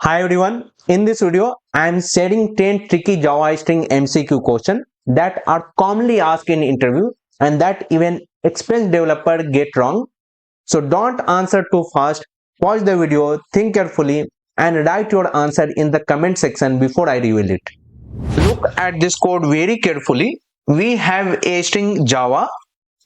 Hi everyone, in this video I am sharing 10 tricky Java String MCQ questions that are commonly asked in interview and that even experienced developer get wrong. So don't answer too fast, pause the video, think carefully and write your answer in the comment section before I reveal it. Look at this code very carefully. We have a string Java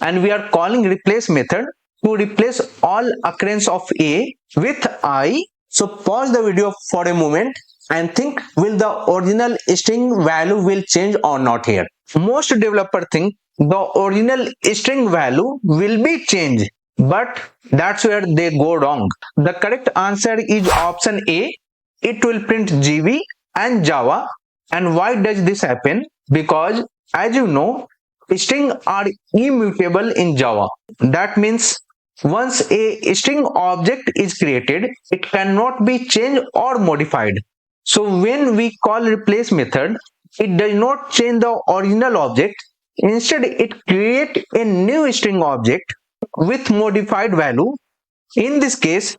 and we are calling replace method to replace all occurrence of a with I. So pause the video for a moment and think, will the original string value will change or not here? Most developers think the original string value will be changed, but that's where they go wrong. The correct answer is option A. It will print GV and Java. And why does this happen? Because as you know, strings are immutable in Java. That means once a string object is created, it cannot be changed or modified. So when we call replace method, it does not change the original object. Instead, it creates a new string object with modified value. In this case,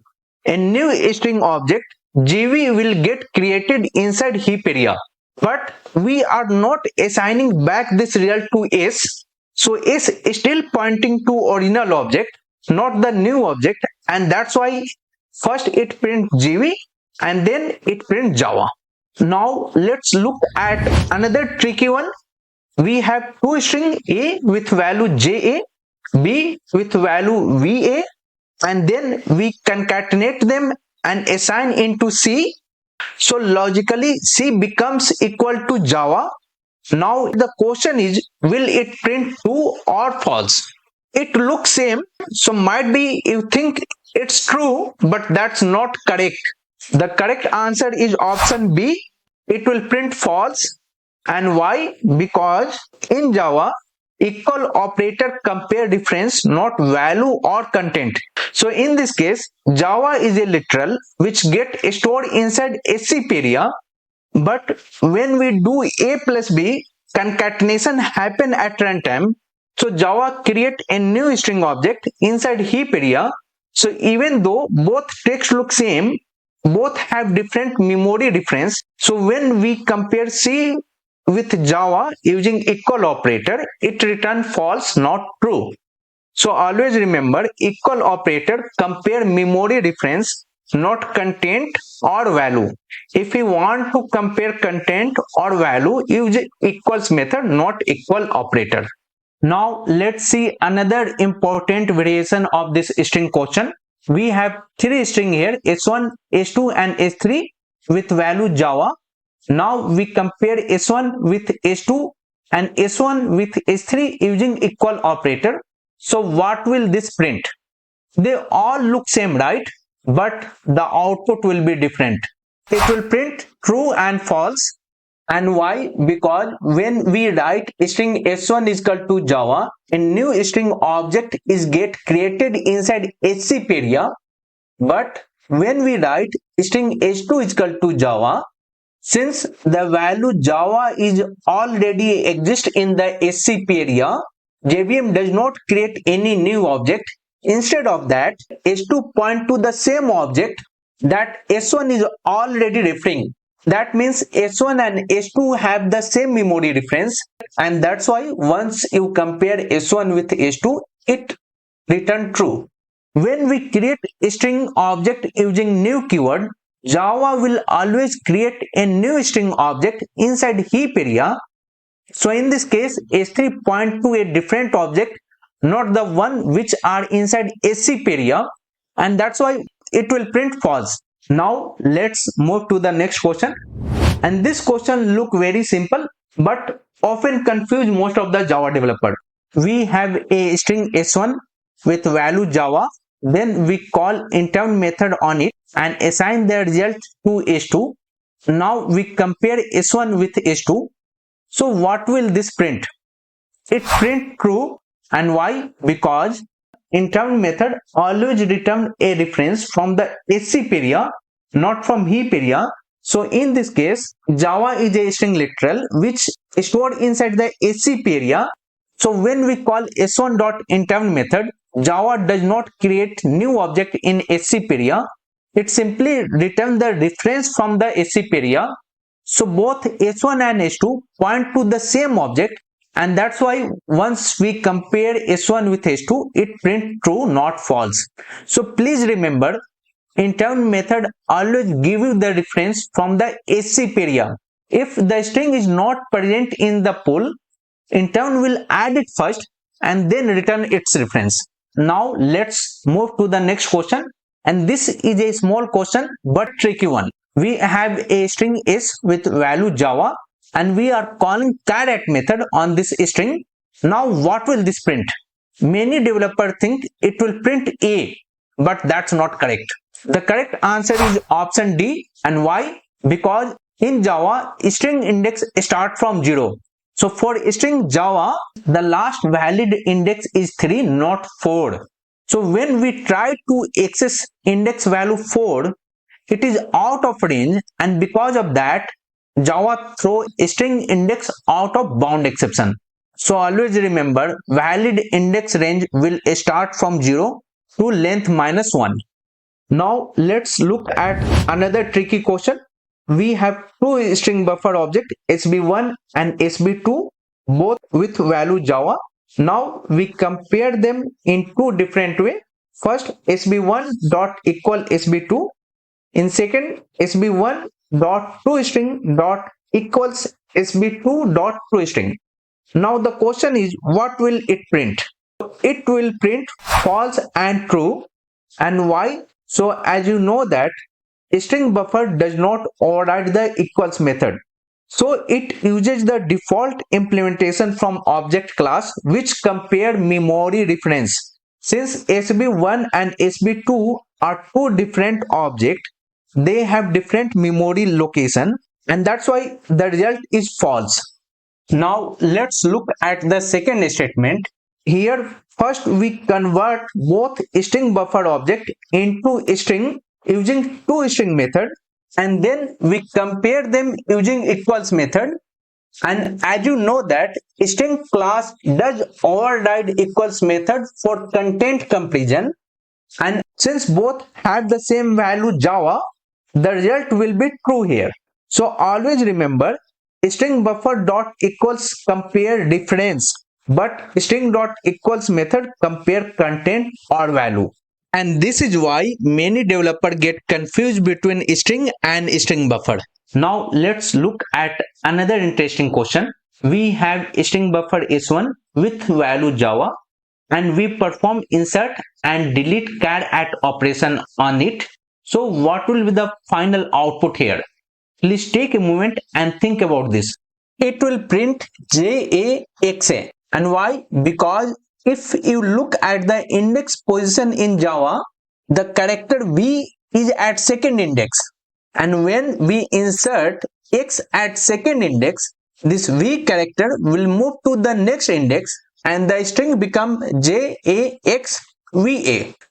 a new string object GV will get created inside heap area. But we are not assigning back this result to S. So S is still pointing to original object, not the new object, and that's why first it print GV and then it print Java. Now let's look at another tricky one. We have two string A with value JA, B with value VA, and then we concatenate them and assign into C. So logically C becomes equal to Java. Now the question is, will it print true or false? It looks same, so might be you think it's true, but that's not correct. The correct answer is option B. It will print false. And why? Because in Java, equal operator compare difference, not value or content. So in this case, Java is a literal which get stored inside SCP area. But when we do A plus B, concatenation happen at runtime. So Java create a new string object inside heap area. So even though both text look same, both have different memory difference. So when we compare C with Java using equal operator, it return false, not true. So always remember, equal operator compare memory difference, not content or value. If you want to compare content or value, use equals method, not equal operator. Now let's see another important variation of this string question. We have three string here, S1, S2 and S3 with value Java. Now we compare S1 with S2 and S1 with S3 using equal operator. So what will this print? They all look same, right? But the output will be different. It will print true and false. And why? Because when we write string S1 is equal to Java, a new string object is get created inside SCP area. But when we write string S2 is equal to Java, since the value Java is already exist in the SCP area, JVM does not create any new object. Instead of that, S2 point to the same object that S1 is already referring. That means S1 and S2 have the same memory reference, and that's why once you compare S1 with S2, it return true. When we create a string object using new keyword, Java will always create a new string object inside heap area. So in this case, S3 point to a different object, not the one which are inside SCP area, and that's why it will print false. Now let's move to the next question. And this question look very simple, but often confuse most of the Java developer. We have a string S1 with value Java. Then we call internal method on it and assign the result to S2. Now we compare S1 with S2. So what will this print? It print true. And why? Because internal method always return a reference from the SCP area, not from heap area. So in this case, Java is a string literal which is stored inside the SCP area. So when we call s1.internal method, Java does not create new object in SCP area. it simply returns the reference from the SCP area. So both S1 and S2 point to the same object, and that's why once we compare S1 with S2, it prints true, not false. So please remember, intern method always give you the reference from the SCP area. If the string is not present in the pool, intern will add it first and then return its reference. Now let's move to the next question, and this is a small question but tricky one. We have a string s with value Java and we are calling caret method on this string. Now what will this print? Many developers think it will print a, but that's not correct. The correct answer is option D. And why? Because in Java, string index start from 0. So for string Java, the last valid index is 3, not 4. So when we try to access index value 4, it is out of range, and because of that, Java throw string index out of bound exception. So always remember, valid index range will start from 0 to length -1. Now let's look at another tricky question. We have two string buffer object SB1 and SB2, both with value Java. Now we compare them in two different way. First, SB1 dot equal SB2. In second, SB1 dot toString dot equals SB2 dot toString. Now the question is, what will it print? It will print false and true. And why? So as you know that StringBuffer does not override the equals method. So it uses the default implementation from object class which compare memory reference. Since SB1 and SB2 are two different objects, they have different memory location, and that's why the result is false. Now let's look at the second statement. Here first we convert both string buffer object into string using toString method, and then we compare them using equals method. And as you know that string class does override equals method for content comparison, and since both have the same value Java, the result will be true here. So always remember, string buffer dot equals compare reference, but string dot equals method compare content or value. And this is why many developers get confused between string and string buffer. Now let's look at another interesting question. We have string buffer s1 with value Java, and we perform insert and delete char at operation on it. So what will be the final output here? Please take a moment and think about this. It will print JAXA. And why? Because if you look at the index position in Java, the character V is at second index. And when we insert X at second index, this V character will move to the next index and the string become JAXVA.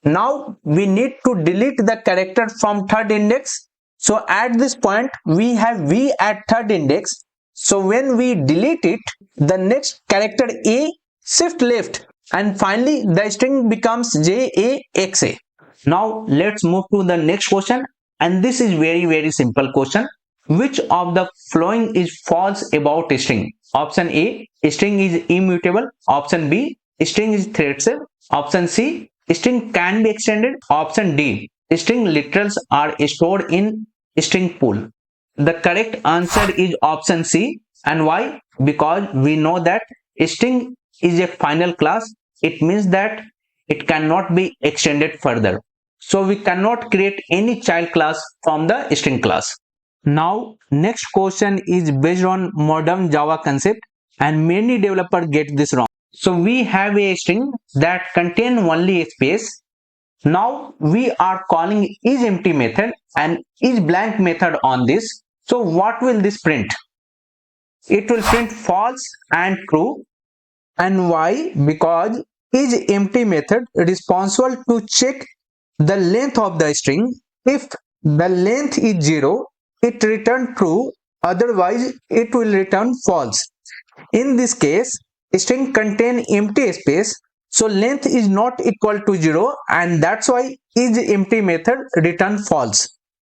Now we need to delete the character from third index. So at this point, we have V at third index. So when we delete it, the next character A shift left, and finally the string becomes JAXA. Now let's move to the next question, and this is very simple question. Which of the following is false about string? Option A, string is immutable. Option B, string is thread safe. Option C, string can be extended. Option D, string literals are stored in string pool. The correct answer is option C. And why? Because we know that string is a final class. It means that it cannot be extended further. So we cannot create any child class from the string class. Now next question is based on modern Java concept, and many developers get this wrong. So we have a string that contains only a space. Now we are calling isEmpty method and isBlank method on this. So what will this print? It will print false and true. And why? Because isEmpty method is responsible to check the length of the string. If the length is 0, it returns true, otherwise it will return false. In this case, string contain empty space, So length is not equal to 0, and that's why isEmpty method return false.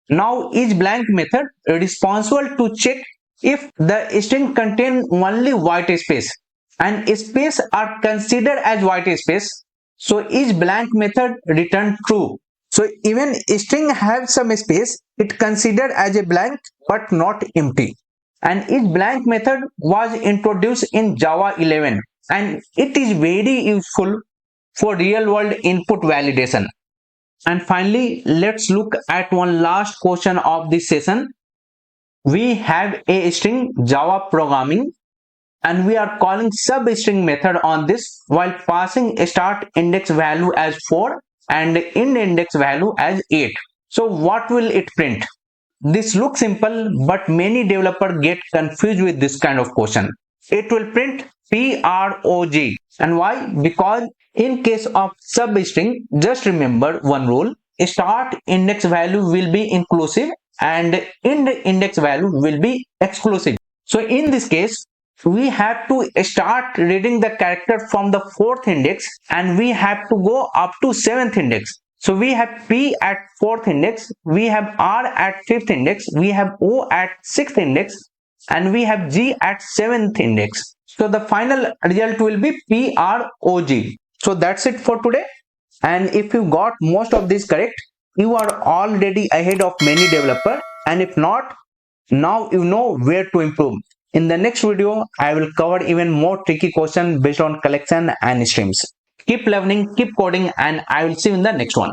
Now isBlank method is responsible to check if the string contain only white space, and space are considered as white space. So isBlank method return true. So even string have some space, it considered as a blank but not empty. And isBlank method was introduced in Java 11, and it is very useful for real world input validation. And finally, let's look at one last question of this session. We have a string Java programming, and we are calling substring method on this while passing a start index value as 4 and end index value as 8. So what will it print? This looks simple, but many developers get confused with this kind of question. It will print prog. And why? Because in case of substring, just remember one rule: start index value will be inclusive and end index value will be exclusive. So in this case, we have to start reading the character from the 4th index and we have to go up to 7th index. So we have P at 4th index, we have R at 5th index, we have O at 6th index, and we have G at 7th index. So the final result will be PROG. So that's it for today. And if you got most of this correct, you are already ahead of many developers. And if not, now you know where to improve. In the next video, I will cover even more tricky questions based on collection and streams. Keep learning, keep coding, and I will see you in the next one.